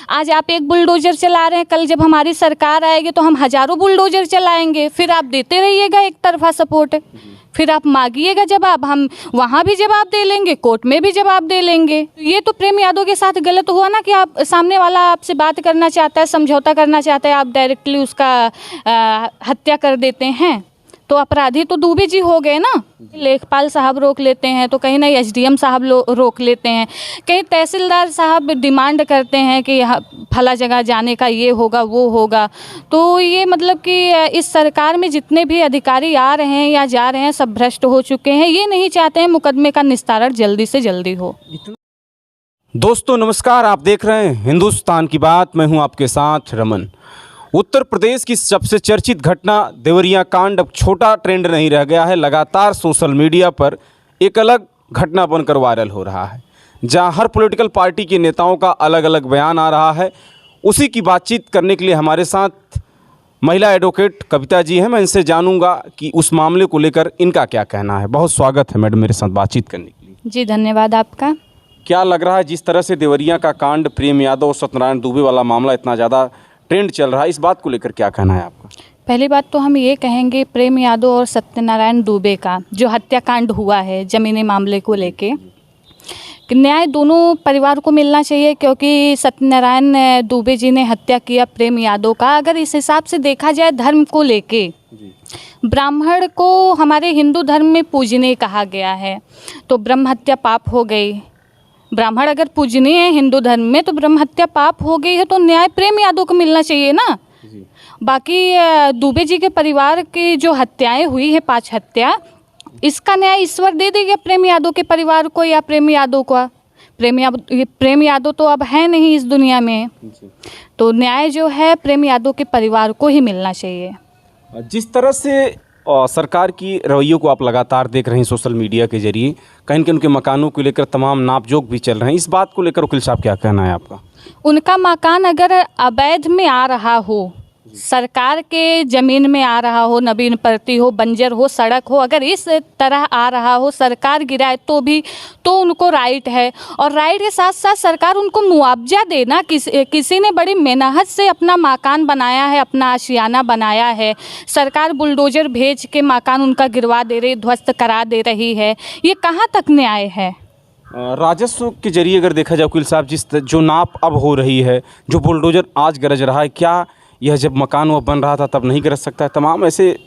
आज आप एक बुलडोज़र चला रहे हैं, कल जब हमारी सरकार आएगी तो हम हज़ारों बुलडोज़र चलाएंगे। फिर आप देते रहिएगा एक तरफा सपोर्ट, फिर आप मांगिएगा जवाब, हम वहाँ भी जवाब दे लेंगे, कोर्ट में भी जवाब दे लेंगे। ये तो प्रेम यादव के साथ गलत हुआ ना कि आप सामने वाला आपसे बात करना चाहता है, समझौता करना चाहता है, आप डायरेक्टली उसका हत्या कर देते हैं, तो अपराधी तो दुबे जी हो गए ना। लेखपाल साहब रोक लेते हैं तो कहीं ना एसडीएम साहब रोक लेते हैं, कहीं तहसीलदार साहब डिमांड करते हैं कि फला जगह जाने का, ये होगा वो होगा। तो ये मतलब कि इस सरकार में जितने भी अधिकारी आ रहे हैं या जा रहे हैं सब भ्रष्ट हो चुके हैं। ये नहीं चाहते हैं मुकदमे का निस्तारण जल्दी से जल्दी हो। दोस्तों नमस्कार, आप देख रहे हैं हिंदुस्तान की बात, मैं हूं आपके साथ रमन। उत्तर प्रदेश की सबसे चर्चित घटना देवरिया कांड अब छोटा ट्रेंड नहीं रह गया है। लगातार सोशल मीडिया पर एक अलग घटना बनकर वायरल हो रहा है, जहां हर पॉलिटिकल पार्टी के नेताओं का अलग अलग बयान आ रहा है। उसी की बातचीत करने के लिए हमारे साथ महिला एडवोकेट कविता जी हैं। मैं इनसे जानूंगा कि उस मामले को लेकर इनका क्या कहना है। बहुत स्वागत है मैडम मेरे साथ बातचीत करने के लिए। जी धन्यवाद आपका। क्या लग रहा है जिस तरह से देवरिया का कांड, प्रेम यादव और सत्यनारायण दुबे वाला मामला इतना ज़्यादा ट्रेंड चल रहा है, इस बात को लेकर क्या कहना है आपका? पहली बात तो हम ये कहेंगे प्रेम यादव और सत्यनारायण दुबे का जो हत्याकांड हुआ है ज़मीनी मामले को लेके, न्याय दोनों परिवार को मिलना चाहिए, क्योंकि सत्यनारायण दुबे जी ने हत्या किया प्रेम यादव का। अगर इस हिसाब से देखा जाए धर्म को लेके, ब्राह्मण को हमारे हिंदू धर्म में पूजनीय कहा गया है, तो ब्रह्म हत्या पाप हो गई। ब्राह्मण अगर पूजनीय है हिंदू धर्म में तो ब्रह्म हत्या पाप हो गई है, तो न्याय प्रेम यादव को मिलना चाहिए ना। बाकी दुबे जी के परिवार की जो हत्याएं हुई है, 5 हत्या, इसका न्याय ईश्वर दे देगा प्रेम यादव के परिवार को या प्रेम यादव को। प्रेम यादव तो अब है नहीं इस दुनिया में, तो न्याय जो है प्रेम यादव के परिवार को ही मिलना चाहिए। जिस तरह से सरकार की रवैयों को आप लगातार देख रहे हैं सोशल मीडिया के जरिए, कहीं के उनके मकानों को लेकर तमाम नापजोक भी चल रहे हैं, इस बात को लेकर वकील साहब क्या कहना है आपका? उनका मकान अगर अवैध में आ रहा हो, सरकार के ज़मीन में आ रहा हो, नवीन प्रति हो, बंजर हो, सड़क हो, अगर इस तरह आ रहा हो, सरकार गिराए तो उनको राइट है। और राइट के साथ साथ सरकार उनको मुआवजा देना। किसी ने बड़ी मेहनत से अपना मकान बनाया है, अपना आशियाना बनाया है, सरकार बुलडोज़र भेज के मकान उनका गिरवा दे रही, ध्वस्त करा दे रही है, ये कहाँ तक न्याय है? राजस्व के जरिए अगर देखा जाए वकील साहब, जो नाप अब हो रही है, जो बुलडोज़र आज गरज रहा है, क्या यह जब मकान वो बन रहा था तब नहीं गरज सकता है?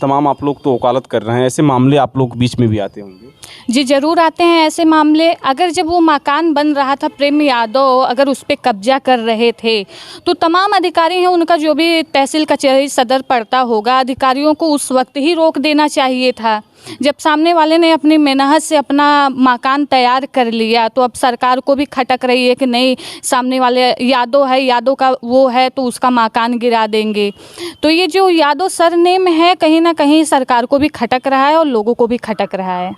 तमाम आप लोग तो वकालत कर रहे हैं, ऐसे मामले आप लोग बीच में भी आते होंगे। जी ज़रूर आते हैं ऐसे मामले। अगर जब वो मकान बन रहा था, प्रेम यादव अगर उस पर कब्जा कर रहे थे, तो तमाम अधिकारी हैं, उनका जो भी तहसील कचहरी सदर पड़ता होगा, अधिकारियों को उस वक्त ही रोक देना चाहिए था। जब सामने वाले ने अपनी मेहनत से अपना मकान तैयार कर लिया, तो अब सरकार को भी खटक रही है कि नहीं, सामने वाले यादव है, यादव का वो है, तो उसका मकान गिरा देंगे। तो ये जो यादव सरनेम है कहीं ना कहीं सरकार को भी खटक रहा है और लोगों को भी खटक रहा है।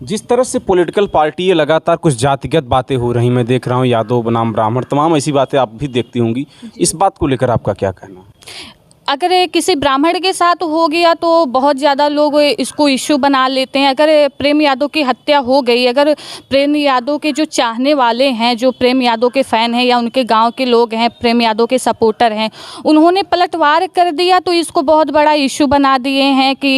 जिस तरह से पॉलिटिकल पार्टी है, लगातार कुछ जातिगत बातें हो रही, मैं देख रहा हूँ, यादव बनाम ब्राह्मण, तमाम ऐसी बातें आप भी देखती होंगी, इस बात को लेकर आपका क्या कहना है? अगर किसी ब्राह्मण के साथ हो गया तो बहुत ज़्यादा लोग इसको इश्यू बना लेते हैं। अगर प्रेम यादव की हत्या हो गई, अगर प्रेम यादव के जो चाहने वाले हैं, जो प्रेम यादव के फ़ैन हैं या उनके गांव के लोग हैं, प्रेम यादव के सपोर्टर हैं, उन्होंने पलटवार कर दिया तो इसको बहुत बड़ा इश्यू बना दिए हैं कि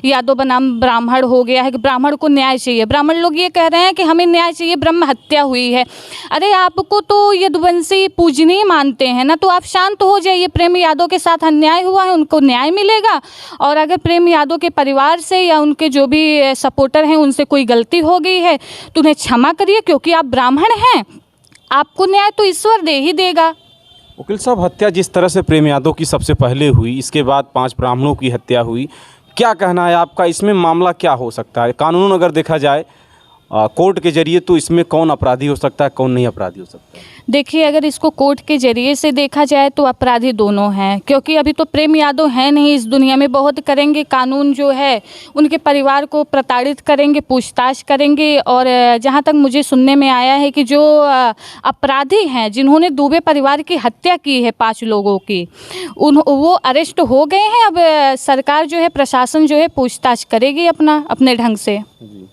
यादव बनाम ब्राह्मण हो गया है, कि ब्राह्मण को न्याय चाहिए। ब्राह्मण लोग ये कह रहे हैं कि हमें न्याय चाहिए, ब्रह्म हत्या हुई है। अरे आपको तो यदुवंशी पूजनीय मानते हैं ना, तो आप शांत हो जाइए। प्रेम यादव के साथ न्याय हुआ है, उनको न्याय मिलेगा। और अगर प्रेम यादव के परिवार से या उनके जो भी सपोर्टर हैं उनसे कोई गलती हो गई है तो उन्हें क्षमा करिए, क्योंकि आप ब्राह्मण हैं, आपको न्याय तो ईश्वर दे ही देगा। वकील साहब, हत्या जिस तरह से प्रेम यादव की सबसे पहले हुई, इसके बाद 5 ब्राह्मणों की हत्या हुई, क्या कहना है आपका? इसमें मामला क्या हो सकता है? कानून अगर देखा जाए कोर्ट के जरिए, तो इसमें कौन अपराधी हो सकता है, कौन नहीं अपराधी हो सकता है? देखिए, अगर इसको कोर्ट के जरिए से देखा जाए तो अपराधी दोनों हैं, क्योंकि अभी तो प्रेम यादव हैं नहीं इस दुनिया में। बहुत करेंगे, कानून जो है उनके परिवार को प्रताड़ित करेंगे, पूछताछ करेंगे। और जहाँ तक मुझे सुनने में आया है कि जो अपराधी हैं, जिन्होंने दुबे परिवार की हत्या की है 5 लोगों की, वो अरेस्ट हो गए हैं। अब सरकार जो है, प्रशासन जो है, पूछताछ करेगी अपने ढंग से।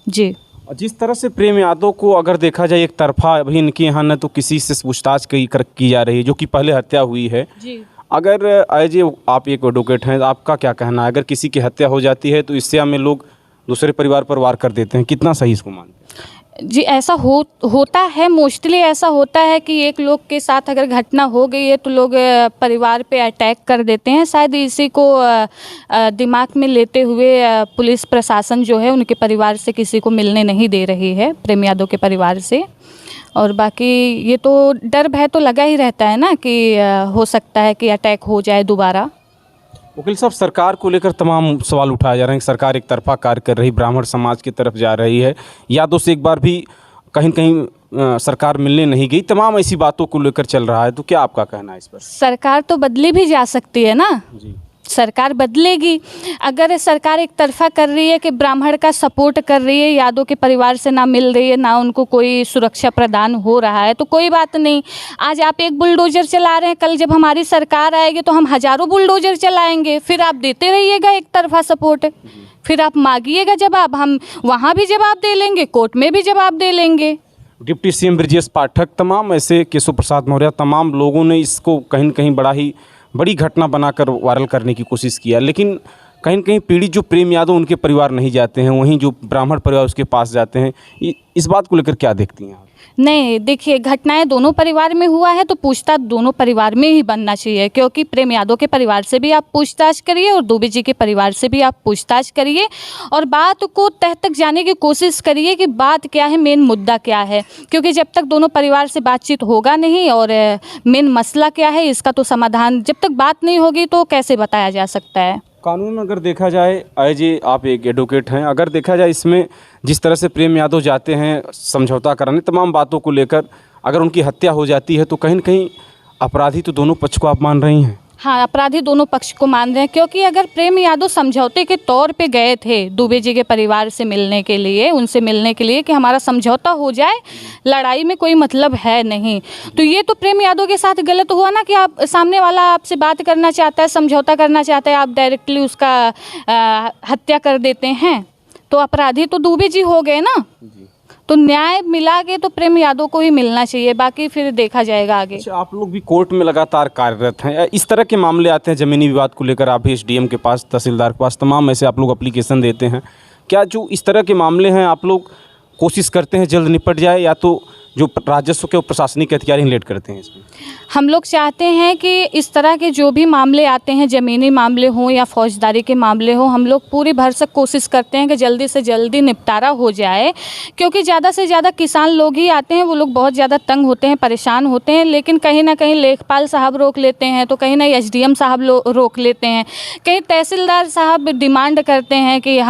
जी। और जिस तरह से प्रेम यादव को अगर देखा जाए एक तरफा अभी इनके यहाँ न तो किसी से पूछताछ की जा रही है, जो कि पहले हत्या हुई है। जी अगर एज ए आप एक एडवोकेट हैं, आपका क्या कहना है? अगर किसी की हत्या हो जाती है तो इससे हमें लोग दूसरे परिवार पर वार कर देते हैं, कितना सही इसको मानते हैं? जी, ऐसा होता है, मोस्टली ऐसा होता है कि एक लोग के साथ अगर घटना हो गई है तो लोग परिवार पे अटैक कर देते हैं। शायद इसी को दिमाग में लेते हुए पुलिस प्रशासन जो है उनके परिवार से किसी को मिलने नहीं दे रही है, प्रेम यादव के परिवार से। और बाकी ये तो डर भय तो लगा ही रहता है ना कि हो सकता है कि अटैक हो जाए दोबारा। वकील साहब, सरकार को लेकर तमाम सवाल उठाए जा रहे हैं कि सरकार एक तरफा कार्य कर रही, ब्राह्मण समाज की तरफ जा रही है, यादव से एक बार भी कहीं कहीं सरकार मिलने नहीं गई, तमाम ऐसी बातों को लेकर चल रहा है। तो क्या आपका कहना है इस पर? सरकार तो बदली भी जा सकती है ना, जी, सरकार बदलेगी। अगर सरकार एक तरफा कर रही है कि ब्राह्मण का सपोर्ट कर रही है, यादव के परिवार से ना मिल रही है, ना उनको कोई सुरक्षा प्रदान हो रहा है, तो कोई बात नहीं। आज आप एक बुलडोजर चला रहे हैं, कल जब हमारी सरकार आएगी तो हम हज़ारों बुलडोजर चलाएंगे। फिर आप देते रहिएगा एक तरफा सपोर्ट, फिर आप मांगिएगा जवाब, हम वहाँ भी जवाब दे लेंगे, कोर्ट में भी जवाब दे लेंगे। डिप्टी सीएम ब्रजेश पाठक, तमाम ऐसे केशव प्रसाद मौर्य, तमाम लोगों ने इसको कहीं न कहीं बड़ी घटना बनाकर वायरल करने की कोशिश किया, लेकिन कहीं न कहीं पीड़ित जो प्रेम यादव उनके परिवार नहीं जाते हैं, वहीं जो ब्राह्मण परिवार उसके पास जाते हैं। इस बात को लेकर क्या देखती हैं आप? नहीं, देखिए, घटनाएं दोनों परिवार में हुआ है तो पूछताछ दोनों परिवार में ही बनना चाहिए, क्योंकि प्रेम यादव के परिवार से भी आप पूछताछ करिए और दुबे जी के परिवार से भी आप पूछताछ करिए और बात को तह तक जाने की कोशिश करिए कि बात क्या है, मेन मुद्दा क्या है। क्योंकि जब तक दोनों परिवार से बातचीत होगा नहीं और मेन मसला क्या है इसका तो समाधान जब तक बात नहीं होगी तो कैसे बताया जा सकता है। कानून अगर देखा जाए, एज ए आप एक एडवोकेट हैं, अगर देखा जाए इसमें जिस तरह से प्रेम यादव जाते हैं समझौता कराने, तमाम बातों को लेकर अगर उनकी हत्या हो जाती है तो कहीं न कहीं अपराधी तो दोनों पक्ष को आप मान रही हैं। हाँ, अपराधी दोनों पक्ष को मान रहे हैं, क्योंकि अगर प्रेम यादव समझौते के तौर पे गए थे दुबे जी के परिवार से मिलने के लिए, उनसे मिलने के लिए कि हमारा समझौता हो जाए, लड़ाई में कोई मतलब है नहीं, तो ये तो प्रेम यादव के साथ गलत हुआ ना कि आप सामने वाला आपसे बात करना चाहता है, समझौता करना चाहता है, आप डायरेक्टली उसका हत्या कर देते हैं, तो अपराधी तो दुबे जी हो गए ना। तो न्याय मिला के तो प्रेम यादव को ही मिलना चाहिए, बाकी फिर देखा जाएगा आगे। अच्छा, आप लोग भी कोर्ट में लगातार कार्यरत हैं, इस तरह के मामले आते हैं जमीनी विवाद को लेकर, आप भी एसडीएम के पास, तहसीलदार के पास, तमाम ऐसे आप लोग एप्लीकेशन देते हैं, क्या जो इस तरह के मामले हैं आप लोग कोशिश करते हैं जल्द निपट जाए, या तो जो राजस्व के प्रशासनिक अधिकारी लेट करते हैं इसमें? हम लोग चाहते हैं कि इस तरह के जो भी मामले आते हैं, ज़मीनी मामले हों या फौजदारी के मामले हों, हम लोग पूरी भरसक कोशिश करते हैं कि जल्दी से जल्दी निपटारा हो जाए, क्योंकि ज़्यादा से ज़्यादा किसान लोग ही आते हैं, वो लोग बहुत ज़्यादा तंग होते हैं, परेशान होते हैं, लेकिन कहीं ना कहीं लेखपाल साहब रोक लेते हैं, तो कहीं ना एसडीएम साहब रोक लेते हैं, कहीं तहसीलदार साहब डिमांड करते हैं कि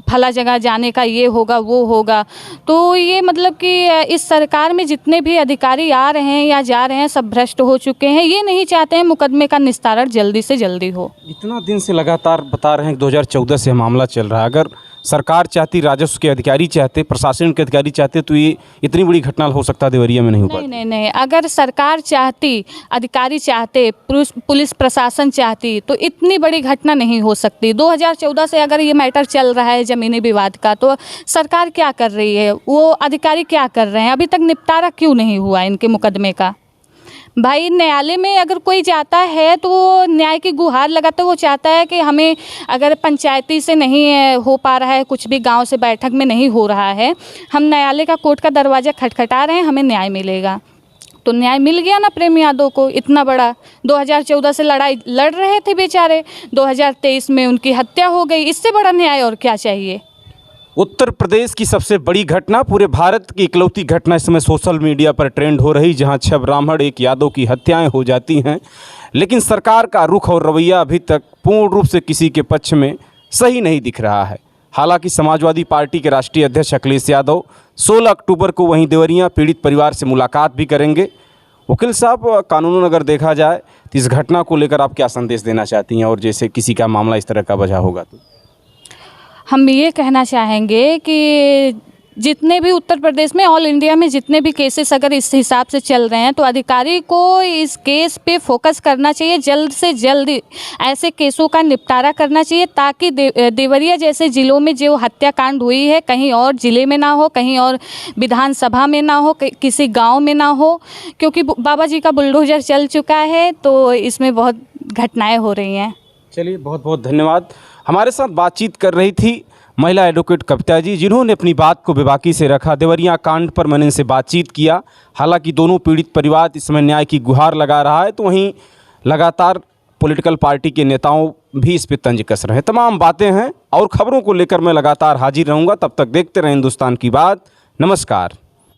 फला जगह जाने का ये होगा वो होगा। तो ये मतलब कि इस सरकार में जितने भी अधिकारी आ रहे हैं या जा रहे हैं सब भ्रष्ट हो चुके हैं, ये नहीं चाहते हैं मुकदमे का निस्तारण जल्दी से जल्दी हो। इतना दिन से लगातार बता रहे हैं कि 2014 से मामला चल रहा है, अगर सरकार चाहती, राजस्व के अधिकारी चाहते, प्रशासन के अधिकारी चाहते तो ये इतनी बड़ी घटना हो सकता देवरिया में नहीं हो पाती। नहीं, अगर सरकार चाहती, अधिकारी चाहते, पुलिस प्रशासन चाहती तो इतनी बड़ी घटना नहीं हो सकती। 2014 से अगर ये मैटर चल रहा है ज़मीनी विवाद का, तो सरकार क्या कर रही है, वो अधिकारी क्या कर रहे हैं, अभी तक निपटारा क्यों नहीं हुआ इनके मुकदमे का? भाई, न्यायालय में अगर कोई जाता है तो वो न्याय की गुहार लगाता है, वो चाहता है कि हमें अगर पंचायती से नहीं हो पा रहा है, कुछ भी गांव से बैठक में नहीं हो रहा है, हम न्यायालय का कोर्ट का दरवाज़ा खटखटा रहे हैं, हमें न्याय मिलेगा। तो न्याय मिल गया ना प्रेम यादव को, इतना बड़ा 2014 से लड़ाई लड़ रहे थे बेचारे, 2023 में उनकी हत्या हो गई, इससे बड़ा न्याय और क्या चाहिए। उत्तर प्रदेश की सबसे बड़ी घटना, पूरे भारत की इकलौती घटना इस समय सोशल मीडिया पर ट्रेंड हो रही, जहां 6 ब्राह्मण, 1 यादव की हत्याएं हो जाती हैं, लेकिन सरकार का रुख और रवैया अभी तक पूर्ण रूप से किसी के पक्ष में सही नहीं दिख रहा है। हालांकि समाजवादी पार्टी के राष्ट्रीय अध्यक्ष अखिलेश यादव 16 अक्टूबर को वहीं देवरिया पीड़ित परिवार से मुलाकात भी करेंगे। वकील साहब, कानूनन अगर देखा जाए तो इस घटना को लेकर आप क्या संदेश देना चाहती हैं, और जैसे किसी का मामला इस तरह का वजह होगा तो? हम ये कहना चाहेंगे कि जितने भी उत्तर प्रदेश में, ऑल इंडिया में जितने भी केसेस अगर इस हिसाब से चल रहे हैं तो अधिकारी को इस केस पे फोकस करना चाहिए, जल्द से जल्द ऐसे केसों का निपटारा करना चाहिए ताकि देवरिया जैसे ज़िलों में जो हत्याकांड हुई है कहीं और ज़िले में ना हो, कहीं और विधानसभा में ना हो, किसी गांव में ना हो, क्योंकि बाबा जी का बुलडोजर चल चुका है तो इसमें बहुत घटनाएं हो रही हैं। चलिए, बहुत बहुत धन्यवाद। हमारे साथ बातचीत कर रही थी महिला एडवोकेट कविता जी, जिन्होंने अपनी बात को बेबाकी से रखा। देवरिया कांड पर मैंने इनसे बातचीत किया। हालांकि दोनों पीड़ित परिवार इस समय न्याय की गुहार लगा रहा है, तो वहीं लगातार पॉलिटिकल पार्टी के नेताओं भी इस पर तंज कस रहे हैं। तमाम बातें हैं और खबरों को लेकर मैं लगातार हाजिर रहूँगा। तब तक देखते रहें हिंदुस्तान की बात। नमस्कार।